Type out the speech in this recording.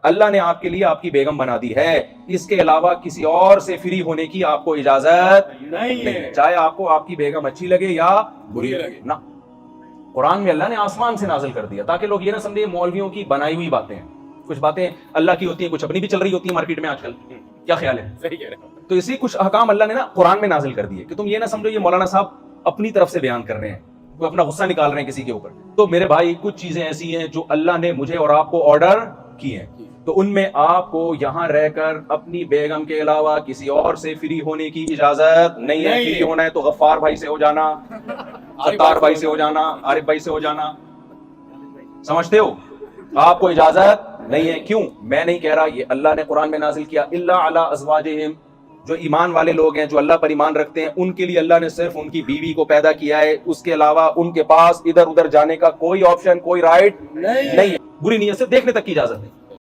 अल्लाह ने आपके लिए आपकी बेगम बना दी है, इसके अलावा किसी और से फ्री होने की आपको इजाजत नहीं है, चाहे आपको आपकी बेगम अच्छी लगे या बुरी लगे ना। कुरान में अल्लाह ने आसमान से नाजिल कर दिया ताकि लोग ये ना समझे मौलवियों की बनाई हुई बातें हैं। कुछ बातें अल्लाह की होती हैं, कुछ अपनी भी चल रही होती है मार्केट में आजकल। क्या ख्याल है? सही कह रहे हो। तो इसी कुछ अहकाम अल्लाह ने ना कुरान में नाजिल कर दिए कि तुम ये ना समझो ये मौलाना साहब अपनी तरफ से बयान कर रहे हैं, वो अपना गुस्सा निकाल रहे हैं किसी के ऊपर। तो मेरे भाई कुछ चीजें ऐसी हैं जो अल्लाह ने मुझे और आपको ऑर्डर की हैं, तो उनमें आपको यहां रहकर अपनी बेगम के अलावा किसी और से फ्री होने की इजाजत नहीं है। फ्री होना है तो गफ्फार भाई से हो जाना, सत्तार भाई से हो जाना, आरिफ भाई से हो जाना, समझते हो? आपको इजाजत नहीं है। क्यों? मैं नहीं कह रहा, ये अल्लाह ने कुरान में नाजिल किया। इल्ला अला अज़वाजिहिम, जो ईमान वाले लोग हैं, जो अल्लाह पर ईमान रखते हैं, उनके लिए अल्लाह ने सिर्फ उनकी बीवी को पैदा किया है। उसके अलावा उनके पास इधर उधर जाने का कोई ऑप्शन, कोई राइट नहीं है। बुरी नीयत से देखने तक की इजाजत नहीं।